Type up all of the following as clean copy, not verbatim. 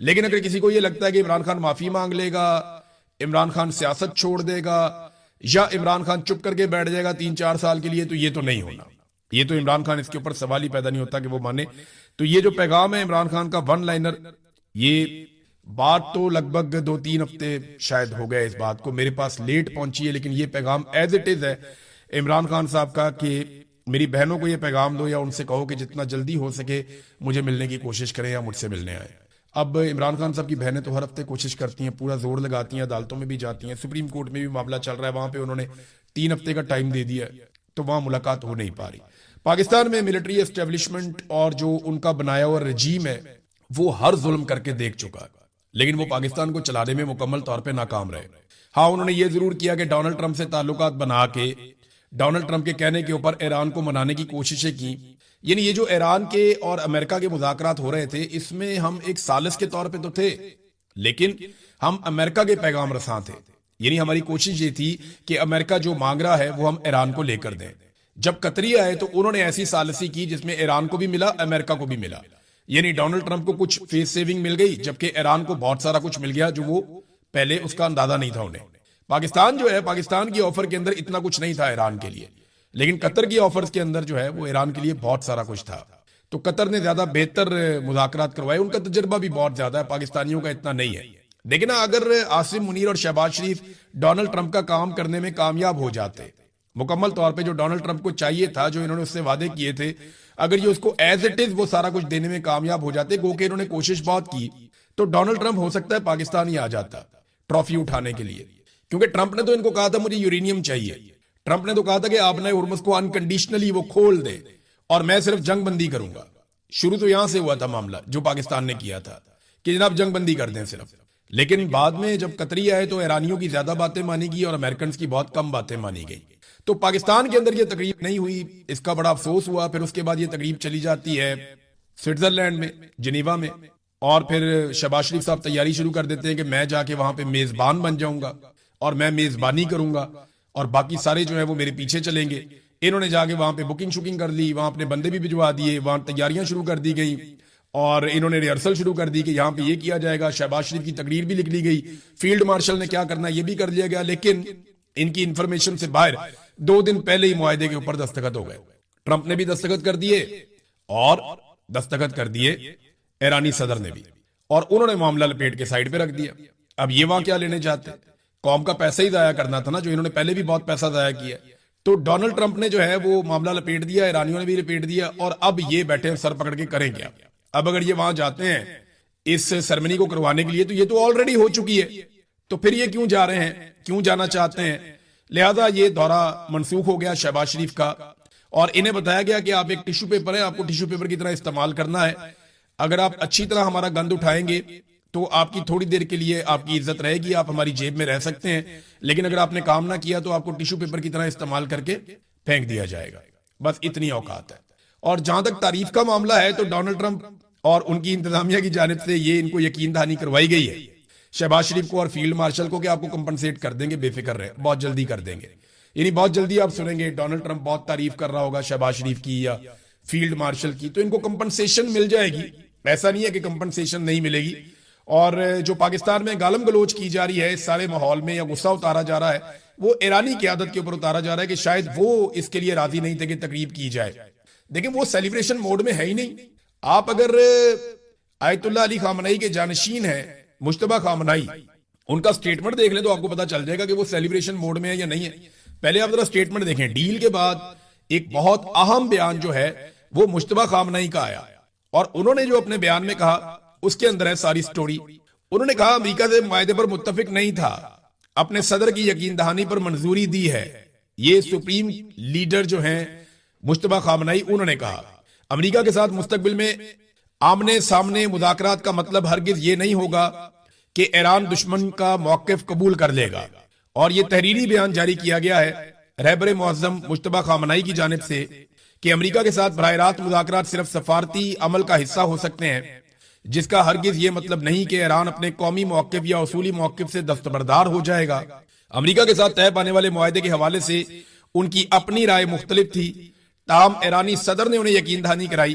لیکن اگر کسی کو یہ لگتا ہے کہ عمران خان معافی مانگ لے گا, عمران خان سیاست چھوڑ دے گا, یا عمران خان چپ کر کے بیٹھ جائے گا 3-4 سال کے لیے, تو یہ تو نہیں ہونا. یہ تو عمران خان, اس کے اوپر سوال ہی پیدا نہیں ہوتا کہ وہ مانے. تو یہ جو پیغام ہے عمران خان کا ون لائنر, یہ بات تو لگ بھگ 2-3 ہفتے شاید ہو گئے اس بات کو, میرے پاس لیٹ پہنچی ہے, لیکن یہ پیغام ایز اٹ از ہے عمران خان صاحب کا کہ میری بہنوں کو یہ پیغام دو, یا ان سے کہو کہ جتنا جلدی ہو سکے مجھے ملنے کی کوشش کریں یا مجھ سے ملنے آئیں. اب عمران خان صاحب کی بہنیں تو ہر ہفتے کوشش کرتی ہیں, پورا زور لگاتی ہیں, عدالتوں میں بھی جاتی ہیں, سپریم کورٹ میں بھی معاملہ چل رہا ہے, وہاں پہ انہوں نے 3 ہفتے کا ٹائم دے دیا ہے, تو وہاں ملاقات ہو نہیں پا رہی. پاکستان میں ملٹری اسٹیبلشمنٹ اور جو ان کا بنایا ہوا رجیم ہے وہ ہر ظلم کر کے دیکھ چکا ہے, لیکن وہ پاکستان کو چلانے میں مکمل طور پہ ناکام رہے. ہاں, انہوں نے یہ ضرور کیا کہ ڈونلڈ ٹرمپ سے تعلقات بنا کے ڈونلڈ ٹرمپ کے کہنے کے اوپر ایران کو منانے کی کوششیں کی. یعنی یہ جو ایران کے اور امریکہ کے مذاکرات ہو رہے تھے, اس میں ہم ایک ثالث کے طور پہ تو تھے, لیکن ہم امریکہ کے پیغام رساں تھے. یعنی ہماری کوشش یہ تھی کہ امریکہ جو مانگ رہا ہے وہ ہم ایران کو لے کر دیں. جب قطری آئے تو انہوں نے ایسی ثالثی کی جس میں ایران کو بھی ملا, امریکہ کو بھی ملا. یعنی ڈونلڈ ٹرمپ کو کچھ فیس سیونگ مل گئی, جبکہ ایران کو بہت سارا کچھ مل گیا جو وہ پہلے اس کا اندازہ نہیں تھا انہیں. پاکستان جو ہے, پاکستان کی آفر کے اندر اتنا کچھ نہیں تھا ایران کے لیے, لیکن قطر کی آفرز کے اندر جو ہے وہ ایران کے لیے بہت سارا کچھ تھا. تو قطر نے زیادہ بہتر مذاکرات کروائے, ان کا تجربہ بھی بہت زیادہ ہے, پاکستانیوں کا اتنا نہیں ہے. دیکھنا, اگر عاصم منیر اور شہباز شریف ڈونلڈ ٹرمپ کا کام کرنے میں کامیاب ہو جاتے, مکمل طور پہ جو ڈونلڈ ٹرمپ کو چاہیے تھا, جو انہوں نے اس سے وعدے کیے تھے, اگر یہ اس کو ایز اٹ از وہ سارا کچھ دینے میں کامیاب ہو جاتے, گو کہ انہوں نے کوشش بہت کی, تو ڈونلڈ ٹرمپ ہو سکتا ہے پاکستان ہی آ جاتا ٹرافی اٹھانے کے لیے. کیونکہ ٹرمپ نے تو ان کو کہا تھا مجھے یورینیم چاہیے, ٹرمپ نے تو کہا تھا کہ آپ نے ہرمز کو انکنڈیشنلی وہ کھول دے اور میں صرف جنگ بندی کروں گا. شروع تو یہاں سے ہوا تھا معاملہ جو پاکستان نے کیا تھا کہ جناب جنگ بندی کر دیں صرف, لیکن بعد میں جب قطری آئے تو ایرانیوں کی زیادہ باتیں مانی گئی اور امریکنز کی بہت کم باتیں مانی گئی. تو پاکستان کے اندر یہ تقریب نہیں ہوئی, اس کا بڑا افسوس ہوا. پھر اس کے بعد یہ تقریب چلی جاتی ہے سوئٹزرلینڈ میں, جنیوا میں, اور پھر شہباز شریف صاحب تیاری شروع کر دیتے ہیں کہ میں جا کے وہاں پہ میزبان بن جاؤں گا اور میں میزبانی کروں گا, اور باقی سارے جو ہیں وہ میرے پیچھے چلیں گے. انہوں نے جا کے وہاں پہ بکنگ شوکنگ کر لی, وہاں اپنے بندے بھی بھجوا دیے, وہاں تیاریاں شروع کر دی گئی, اور انہوں نے ریہرسل شروع کر دی کہ یہاں پہ یہ کیا جائے گا. شہباز شریف کی تقریر بھی لکھ لی گئی, فیلڈ مارشل نے کیا کرنا یہ بھی کر لیا گیا, لیکن ان کی انفارمیشن سے باہر 2 دن پہلے ہی معاہدے کے اوپر دستخط ہو گئے. ٹرمپ نے بھی دستخط کر دیے اور دستخط کر دیے ایرانی صدر نے بھی, اور انہوں نے معاملہ لپیٹ کے سائڈ پہ رکھ دیا. اب یہ وہاں کیا لینے چاہتے, قوم کا پیسہ ہی ضائع کرنا تھا نا, جو انہوں نے پہلے بھی بہت پیسہ ضائع کیا. تو ڈونلڈ ٹرمپ نے جو ہے وہ معاملہ لپیٹ دیا, ایرانیوں نے بھی لپیٹ دیا, اور اب یہ بیٹھے سر پکڑ کے کریں کیا. اب اگر یہ وہاں جاتے ہیں اس سرمنی کو کروانے کے لیے, تو یہ تو آلریڈی ہو چکی ہے, تو پھر یہ کیوں جا رہے ہیں, کیوں جانا چاہتے ہیں. لہذا یہ دورہ منسوخ ہو گیا شہباز شریف کا, اور انہیں بتایا گیا کہ آپ ایک ٹیشو پیپر ہیں, آپ کو ٹیشو پیپر کی طرح استعمال کرنا ہے. اگر آپ اچھی طرح ہمارا گند اٹھائیں گے تو آپ کی تھوڑی دیر کے لیے آپ کی عزت رہے گی, آپ ہماری جیب میں رہ سکتے ہیں, لیکن اگر آپ نے کام نہ کیا تو آپ کو ٹیشو پیپر کی طرح استعمال کر کے پھینک دیا جائے گا. بس اتنی اوقات ہے. اور جہاں تک تعریف کا معاملہ ہے تو ڈونلڈ ٹرمپ اور ان کی انتظامیہ کی جانب سے یہ ان کو یقین دہانی کروائی گئی ہے شہباز شریف کو اور فیلڈ مارشل کو کہ آپ کو کمپنسیٹ کر دیں گے, بے فکر رہے, بہت جلدی کر دیں گے. یعنی بہت جلدی آپ سنیں گے ڈونلڈ ٹرمپ بہت تعریف کر رہا ہوگا شہباز شریف کی یا فیلڈ مارشل کی, تو ان کو کمپنسیشن مل جائے گی. ایسا نہیں ہے کہ کمپنسیشن نہیں ملے گی. اور جو پاکستان میں گالم گلوچ کی جا رہی ہے اس سارے ماحول میں, یا غصہ اتارا جا رہا ہے, وہ ایرانی قیادت کے اوپر اتارا جا رہا ہے کہ شاید وہ اس کے لیے راضی نہیں تھے کہ تقریب کی جائے. دیکھیں وہ سیلیبریشن موڈ میں ہے ہی نہیں. آپ اگر آیت اللہ علی خامنئی کے جانشین ہیں مجتبیٰ خامنئی, ان کا سٹیٹمنٹ دیکھ لیں تو آپ کو پتا چل جائے گا کہ وہ سیلیبریشن موڈ میں ہے یا نہیں ہے. پہلے آپ ذرا سٹیٹمنٹ دیکھیں. ڈیل کے بعد ایک بہت اہم بیان جو ہے وہ مجتبیٰ خامنئی کا آیا, اور انہوں نے جو اپنے بیان میں کہا اس کے اندر ہے ساری سٹوری. انہوں نے کہا امریکہ سے معاہدے پر متفق نہیں تھا, اپنے صدر کی یقین دہانی پر منظوری دی ہے. یہ سپریم لیڈر جو ہیں مجتبیٰ خامنئی, انہوں نے کہا امریکہ کے ساتھ مستقبل میں آمنے سامنے مذاکرات کا مطلب ہرگز یہ نہیں ہوگا کہ ایران دشمن کا موقف قبول کر لے گا. اور یہ تحریری بیان جاری کیا گیا ہے رہبر معظم مجتبیٰ خامنئی کی جانب سے کہ امریکہ کے ساتھ براہ راست مذاکرات صرف سفارتی عمل کا حصہ ہو سکتے ہیں, جس کا ہرگز یہ مطلب نہیں کہ ایران اپنے قومی موقف یا اصولی موقف سے دستبردار ہو جائے گا. امریکہ کے ساتھ طے پانے والے معاہدے کے حوالے سے ان کی اپنی رائے مختلف تھی, تاہم ایرانی صدر نے انہیں یقین دہانی کرائی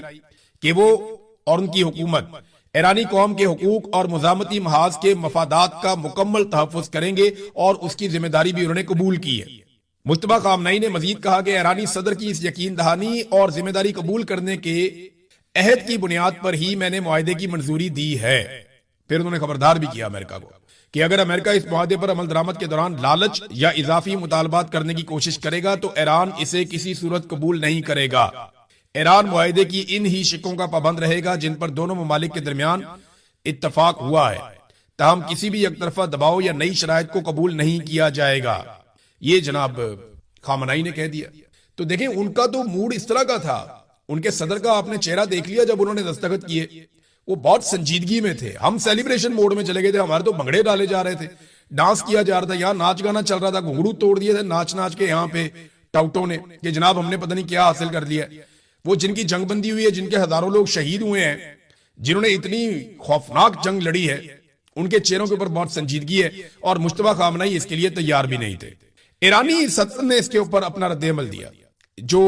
کہ وہ اور ان کی حکومت ایرانی قوم کے حقوق اور مزاحمتی محاذ کے مفادات کا مکمل تحفظ کریں گے اور اس کی ذمہ داری بھی انہوں نے قبول کی ہے۔ مجتبیٰ خامنہئی نے مزید کہا کہ ایرانی صدر کی اس یقین دہانی اور ذمہ داری قبول کرنے کے عہد کی بنیاد پر ہی میں نے معاہدے کی منظوری دی ہے۔ پھر انہوں نے خبردار بھی کیا امریکہ کو کہ اگر امریکہ اس معاہدے پر عمل درآمد کے دوران لالچ یا اضافی مطالبات کرنے کی کوشش کرے گا تو ایران اسے کسی صورت قبول نہیں کرے گا۔ ایران معاہدے کی ان ہی شقوں کا پابند رہے گا جن پر دونوں ممالک کے درمیان اتفاق ہوا ہے، تاہم کسی بھی یک طرفہ دباؤ یا نئی شرائط کو قبول نہیں کیا جائے گا۔ یہ جناب خامنہئی نے کہہ دیا۔ تو دیکھیں ان کا تو موڈ اس طرح کا تھا، ان کے صدر کا آپ نے چہرہ دیکھ لیا جب انہوں نے دستخط کیے، وہ بہت سنجیدگی میں تھے۔ ہم سیلیبریشن موڈ میں چلے گئے تھے، ہمارے تو بھنگڑے ڈالے جا رہے تھے، ڈانس کیا جا رہا تھا، یہاں ناچ گانا چل رہا تھا، گھنگرو توڑ دیے تھے ناچ ناچ کے یہاں پہ ٹاؤٹوں نے کہ جناب ہم نے پتہ نہیں کیا حاصل کر لیا۔ وہ جن کی جنگ بندی ہوئی ہے، جن کے ہزاروں لوگ شہید ہوئے ہیں، جنہوں نے اتنی خوفناک جنگ لڑی ہے، ان کے چہروں کے اوپر بہت سنجیدگی ہے، اور مجتبیٰ خامنہئی اس کے لیے تیار بھی نہیں تھے۔ ایرانی صدر نے اس کے اوپر اپنا رد عمل دیا۔ جو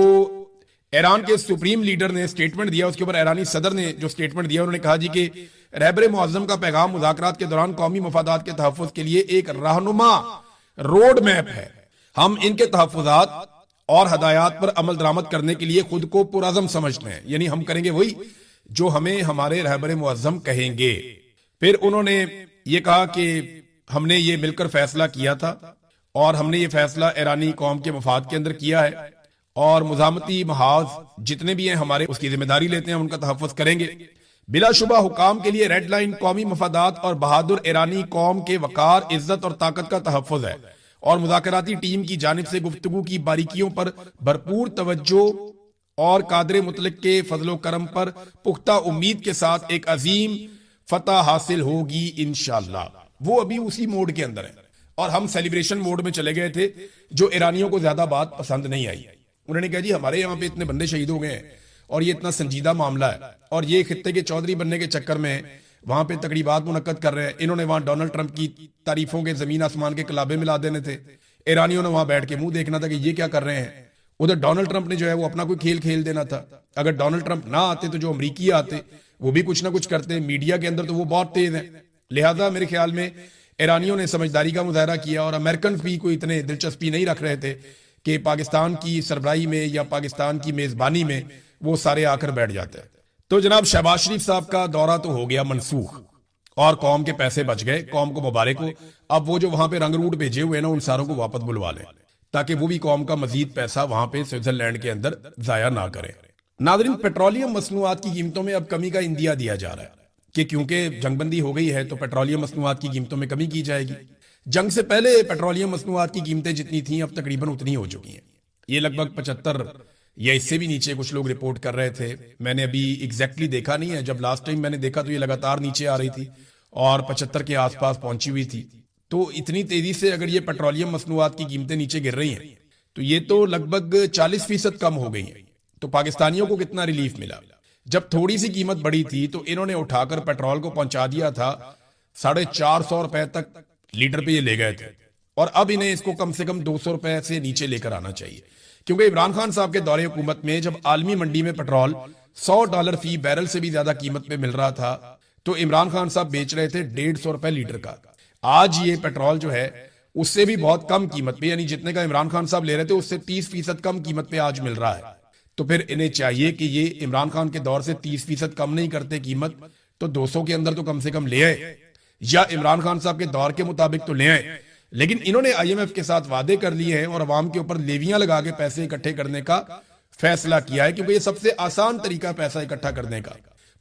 ایران کے سپریم لیڈر نے سٹیٹمنٹ دیا، اس کے اوپر ایرانی صدر نے جو سٹیٹمنٹ دیا، انہوں نے کہا جی کہ رہبر معظم کا پیغام مذاکرات کے دوران قومی مفادات کے تحفظ کے لیے ایک رہنما روڈ میپ ہے۔ ہم ان کے تحفظات اور ہدایات پر عمل درآمد کرنے کے لیے خود کو پرعزم سمجھتے ہیں، یعنی ہم کریں گے وہی جو ہمیں ہمارے رہبر معظم کہیں گے۔ پھر انہوں نے یہ کہا کہ ہم نے یہ مل کر فیصلہ کیا تھا اور ہم نے یہ فیصلہ ایرانی قوم کے مفاد کے اندر کیا ہے، اور مزاحمتی محاذ جتنے بھی ہیں ہمارے اس کی ذمہ داری لیتے ہیں، ان کا تحفظ کریں گے۔ بلا شبہ حکام کے لیے ریڈ لائن قومی مفادات اور بہادر ایرانی قوم کے وقار، عزت اور طاقت کا تحفظ ہے، اور مذاکراتی ٹیم کی جانب سے گفتگو کی باریکیوں پر بھرپور توجہ اور قادر مطلق کے فضل و کرم پر پختہ امید کے ساتھ ایک عظیم فتح حاصل ہوگی انشاءاللہ۔ وہ ابھی اسی موڈ کے اندر ہے، اور ہم سیلیبریشن موڈ میں چلے گئے تھے، جو ایرانیوں کو زیادہ بات پسند نہیں آئی۔ انہوں نے کہا جی ہمارے یہاں پہ اتنے بندے شہید ہو گئے ہیں، اور یہ اتنا سنجیدہ معاملہ ہے، اور یہ خطے کے چودھری بننے کے چکر میں وہاں پہ تقریبات منعقد کر رہے ہیں۔ انہوں نے وہاں ڈونلڈ ٹرمپ کی تعریفوں کے زمین آسمان کے کلابے ملا دینے تھے، ایرانیوں نے وہاں بیٹھ کے منہ دیکھنا تھا کہ یہ کیا کر رہے ہیں۔ ادھر ڈونلڈ ٹرمپ نے جو ہے وہ اپنا کوئی کھیل کھیل دینا تھا۔ اگر ڈونلڈ ٹرمپ نہ آتے تو جو امریکی آتے وہ بھی کچھ نہ کچھ کرتے۔ میڈیا کے اندر تو وہ بہت تیز ہیں، لہذا میرے خیال میں ایرانیوں نے سمجھداری کا مظاہرہ کیا، اور امریکن بھی کوئی اتنے دلچسپی نہیں رکھ رہے تھے کہ پاکستان کی سربراہی میں یا پاکستان کی میزبانی میں وہ سارے آ کر بیٹھ جاتے ہیں۔ تو جناب شہباز شریف صاحب کا دورہ تو ہو گیا منسوخ، اور قوم کے پیسے بچ گئے، قوم کو مبارک ہو۔ اب وہ جو وہاں پہ رنگ روٹ بھیجے ہوئے نا، ان ساروں کو واپس بلوا لیں، تاکہ وہ بھی قوم کا مزید پیسہ وہاں پہ سوئٹزرلینڈ کے اندر ضائع نہ کرے۔ ناظرین، پیٹرولیم مصنوعات کی قیمتوں میں اب کمی کا اندیا دیا جا رہا ہے کہ کیونکہ جنگ بندی ہو گئی ہے تو پیٹرولیم مصنوعات کی قیمتوں میں کمی کی جائے گی۔ جنگ سے پہلے پیٹرولیم مصنوعات کی قیمتیں جتنی تھیں اب تقریباً اتنی ہو چکی ہیں۔ یہ لگ بھگ 75 یا اس سے بھی نیچے کچھ لوگ رپورٹ کر رہے تھے، میں نے ابھی ایگزیکٹلی دیکھا نہیں ہے، جب لاسٹ ٹائم میں نے دیکھا تو یہ لگاتار نیچے آ رہی تھی اور 75 کے آس پاس پہنچی ہوئی تھی۔ تو اتنی تیزی سے اگر یہ پیٹرولیم مصنوعات کی قیمتیں نیچے گر رہی ہیں تو یہ تو لگ بھگ 40% کم ہو گئی ہیں۔ تو پاکستانیوں کو کتنا ریلیف ملا؟ جب تھوڑی سی قیمت بڑھی تھی تو انہوں نے اٹھا کر پیٹرول کو پہنچا دیا تھا 450 روپے تک لیٹر پہ یہ لے گئے تھے، اور اب انہیں اس کو کم سے کم 200 روپے سے نیچے لے کر آنا چاہیے، کیونکہ عمران خان صاحب کے دور حکومت میں جب عالمی منڈی میں پیٹرول $100 فی بیرل سے بھی زیادہ قیمت پہ مل رہا تھا تو عمران خان صاحب بیچ رہے تھے 150 روپے لیٹر کا۔ آج یہ پیٹرول جو ہے اس سے بھی بہت کم قیمت پہ، یعنی جتنے کا عمران خان صاحب لے رہے تھے اس سے 30% کم قیمت پہ آج مل رہا ہے۔ تو پھر انہیں چاہیے کہ یہ عمران خان کے دور سے 30% کم نہیں کرتے قیمت تو 200 کے اندر تو کم سے کم لے آئے، یا عمران خان صاحب کے دور کے مطابق تو لے آئے۔ لیکن انہوں نے IMF کے ساتھ وعدے کر لیے ہیں اور عوام کے اوپر لیویاں لگا کے پیسے اکٹھے کرنے کا فیصلہ کیا ہے، کیونکہ یہ سب سے آسان طریقہ پیسہ اکٹھا کرنے کا۔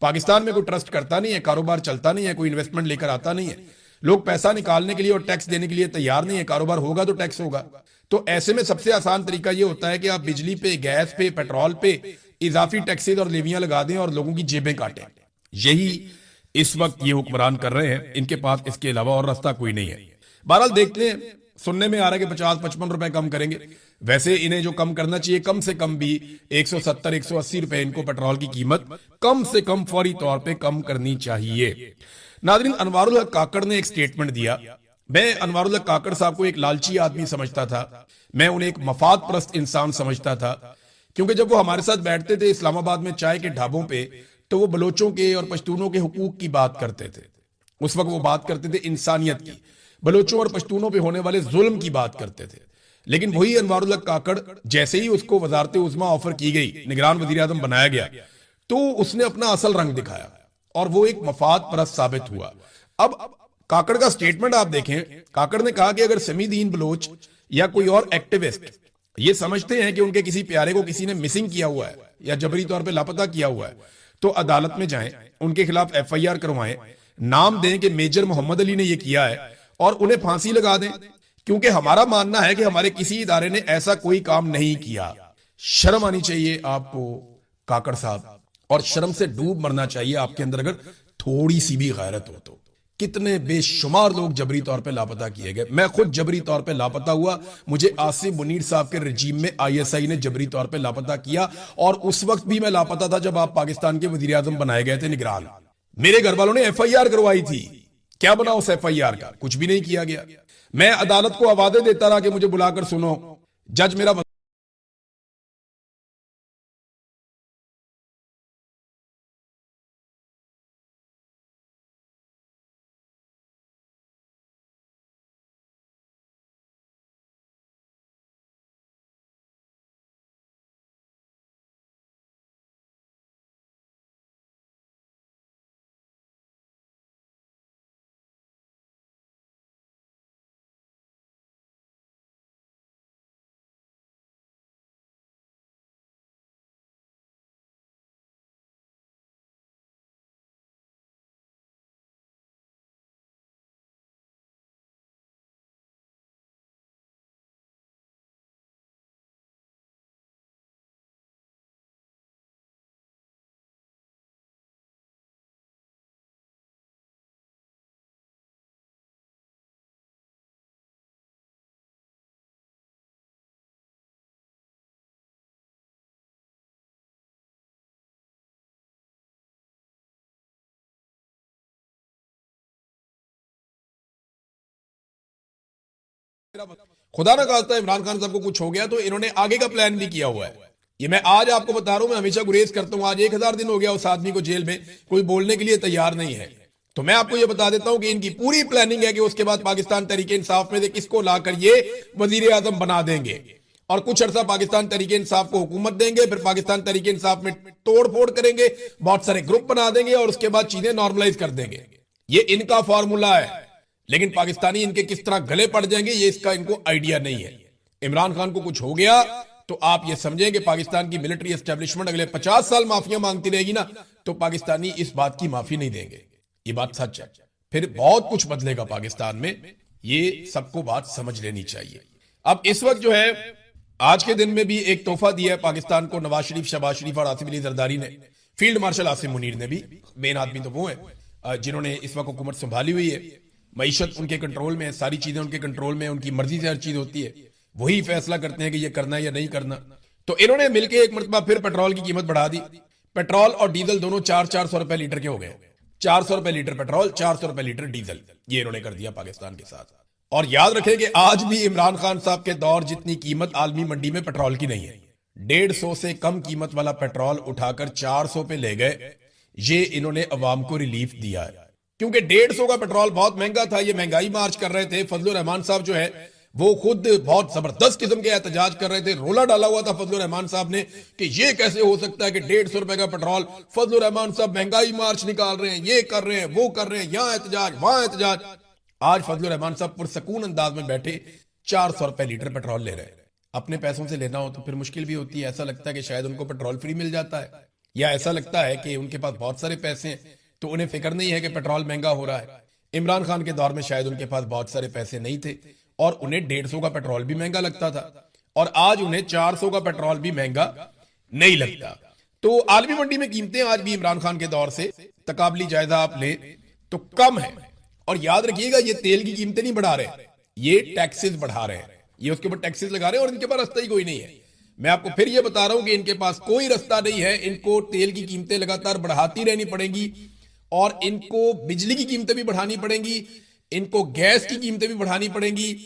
پاکستان میں کوئی ٹرسٹ کرتا نہیں ہے، کاروبار چلتا نہیں ہے، کوئی انویسٹمنٹ لے کر آتا نہیں ہے، لوگ پیسہ نکالنے کے لیے اور ٹیکس دینے کے لیے تیار نہیں ہے، کاروبار ہوگا تو ٹیکس ہوگا۔ تو ایسے میں سب سے آسان طریقہ یہ ہوتا ہے کہ آپ بجلی پہ، گیس پہ، پیٹرول پہ اضافی ٹیکسز اور لیویاں لگا دیں اور لوگوں کی جیبیں کاٹیں۔ یہی اس وقت یہ حکمران کر رہے ہیں، ان کے پاس اس کے علاوہ اور راستہ کوئی نہیں ہے۔ بہرحال دیکھتے ہیں، سننے میں آ رہا ہے کہ 50-55 روپے کم کریں گے، ویسے انہیں جو کم کرنا چاہیے کم سے کم بھی 170-180 روپے ان کو پیٹرول کی قیمت کم سے کم فوری طور پہ کم کرنی چاہیے۔ ناظرین، انوار الحق کاکڑ نے ایک سٹیٹمنٹ دیا۔ میں انوار الحق کاکڑ صاحب کو ایک لالچی آدمی سمجھتا تھا، میں انہیں ایک مفاد پرست انسان سمجھتا تھا، کیونکہ جب وہ ہمارے ساتھ بیٹھتے تھے اسلام آباد میں چائے کے ڈھابوں پہ تو وہ بلوچوں کے اور پشتونوں کے حقوق کی بات کرتے تھے. اس وقت وہ بات کرتے تھے انسانیت کی, بلوچوں اور پشتونوں پہ ہونے والے ظلم کی بات کرتے تھے. لیکن وہی انوار اللہ کاکڑ جیسے ہی اس کو وزارت عظمیٰ آفر کی گئی, نگران وزیر اعظم بنایا گیا, تو اس نے اپنا اصل رنگ دکھایا اور وہ ایک مفاد پرست ثابت ہوا. اب کاکڑ کا سٹیٹمنٹ آپ دیکھیں, کاکڑ نے کہا کہ اگر سمیع الدین بلوچ یا کوئی اور ایکٹیوسٹ یہ سمجھتے ہیں کہ ان کے کسی پیارے کو کسی نے مسنگ کیا ہوا ہے یا جبری طور پہ لاپتہ کیا ہوا ہے, تو عدالت میں جائیں, ان کے خلاف ایف آئی آر کروائیں, نام دیں کہ میجر محمد علی نے یہ کیا ہے, اور انہیں پھانسی لگا دیں. کیونکہ ہمارا ماننا ہے کہ ہمارے کسی ادارے نے ایسا کوئی کام نہیں کیا. شرم آنی چاہیے آپ کو کاکڑ صاحب, اور شرم سے ڈوب مرنا چاہیے آپ کے اندر اگر تھوڑی سی بھی غیرت ہو تو. کتنے بے شمار لوگ جبری طور پہ لاپتہ کیے گئے. میں خود جبری طور پہ لاپتہ ہوا, مجھے آصف منیر صاحب کے رجیم میں آئی ایس آئی نے جبری طور پہ لاپتہ کیا, اور اس وقت بھی میں لاپتہ تھا جب آپ پاکستان کے وزیر اعظم بنائے گئے تھے نگران. میرے گھر والوں نے ایف آئی آر کروائی تھی, کیا بنا اس ایف آئی آر کا؟ کچھ بھی نہیں کیا گیا. میں عدالت کو آوازیں دیتا رہا کہ مجھے بلا کر سنو, جج میرا خدا نہ خواستہ عمران خان صاحب کو کچھ ہو گیا تو انہوں نے آگے کا پلان بھی کیا ہوا ہے. یہ میں آج آپ کو بتا رہا ہوں, میں ہمیشہ گریز کرتا ہوں, آج 1000 دن ہو گیا اس آدمی کو جیل میں, کوئی بولنے کے لیے تیار نہیں ہے. تو میں آپ کو یہ بتا دیتا ہوں کہ ان کی پوری پلاننگ ہے کہ اس کے بعد پاکستان تحریک انصاف میں سے کس کو لا کر یہ وزیر اعظم بنا دیں گے, اور کچھ عرصہ پاکستان تحریک انصاف کو حکومت دیں گے, پھر پاکستان تحریک انصاف میں توڑ پھوڑ کریں گے, بہت سارے گروپ بنا دیں گے, اور اس کے بعد چیزیں نارملائز کر دیں گے. یہ ان کا فارمولا ہے. لیکن پاکستانی ان کے کس طرح گلے پڑ جائیں گے یہ اس کا ان کو آئیڈیا نہیں ہے. عمران خان کو کچھ ہو گیا تو آپ یہ سمجھیں کہ پاکستان کی ملٹری اسٹیبلشمنٹ اگلے 50 سال معافیاں مانگتی رہے گی نا, تو پاکستانی اس بات کی معافی نہیں دیں گے. یہ بات سچ ہے. پھر بہت کچھ بدلے گا پاکستان میں, یہ سب کو بات سمجھ لینی چاہیے. اب اس وقت جو ہے آج کے دن میں بھی ایک تحفہ دیا ہے پاکستان کو نواز شریف, شہباز شریف اور آصف علی زرداری نے. فیلڈ مارشل آصف منیر نے بھی, مین آدمی تو وہ ہیں جنہوں نے اس وقت حکومت سنبھالی ہوئی ہے. معیشت ان کے کنٹرول میں ہے, ساری چیزیں ان کے کنٹرول میں, ان کی مرضی سے ہر چیز ہوتی ہے, وہی فیصلہ کرتے ہیں کہ یہ کرنا ہے یا نہیں کرنا. تو انہوں نے مل کے ایک مرتبہ پھر پیٹرول کی قیمت بڑھا دی. پیٹرول اور ڈیزل دونوں 400 روپے لیٹر کے ہو گئے. 400 روپے لیٹر پیٹرول, 400 روپے لیٹر ڈیزل, یہ انہوں نے کر دیا پاکستان کے ساتھ. اور یاد رکھیں کہ آج بھی عمران خان صاحب کے دور جتنی قیمت عالمی منڈی میں پیٹرول کی نہیں ہے. 150 سے کم قیمت والا پیٹرول اٹھا کر 400 پہ لے گئے. یہ انہوں نے عوام کو ریلیف دیا ہے, کیونکہ 150 کا پیٹرول بہت مہنگا تھا. یہ مہنگائی مارچ کر رہے تھے. فضل الرحمان صاحب جو ہے وہ خود بہت زبردست قسم کے احتجاج کر رہے تھے. رولا ڈالا ہوا تھا فضل الرحمان صاحب نے کہ یہ کیسے ہو سکتا ہے کہ 150 روپے کا پیٹرول, فضل الرحمان صاحب مہنگائی مارچ نکال رہے ہیں, یہ کر رہے ہیں, وہ کر رہے ہیں, یہاں احتجاج وہاں احتجاج. آج فضل الرحمان صاحب پرسکون انداز میں بیٹھے 400 روپے لیٹر پیٹرول لے رہے ہیں. اپنے پیسوں سے لینا ہو تو پھر مشکل بھی ہوتی ہے. ایسا لگتا ہے کہ شاید ان کو پیٹرول فری مل جاتا ہے, یا ایسا لگتا ہے کہ ان کے پاس بہت سارے پیسے ہیں تو انہیں فکر نہیں ہے کہ پیٹرول مہنگا ہو رہا ہے. عمران خان کے دور میں شاید ان کے پاس بہت سارے پیسے نہیں تھے اور انہیں 150 کا پیٹرول بھی مہنگا لگتا تھا, اور آج انہیں 400 کا پیٹرول بھی مہنگا نہیں لگتا. تو عالمی منڈی میں قیمتیں آج بھی عمران خان کے دور سے تقابلی جائزہ آپ لیں تو کم ہے. اور یاد رکھیے گا, یہ تیل کی قیمتیں نہیں بڑھا رہے, یہ ٹیکسز بڑھا رہے ہیں. یہ اس کے اوپر ٹیکسز لگا رہے ہیں اور ان کے پاس راستہ ہی کوئی نہیں ہے. میں آپ کو پھر یہ بتا رہا ہوں کہ ان کے پاس کوئی راستہ نہیں ہے. ان کو تیل کی قیمتیں لگاتار بڑھاتی رہنی پڑیں گی, اور ان کو بجلی کی قیمتیں بھی بڑھانی پڑیں گی, ان کو گیس کی قیمتیں بھی بڑھانی پڑیں گی,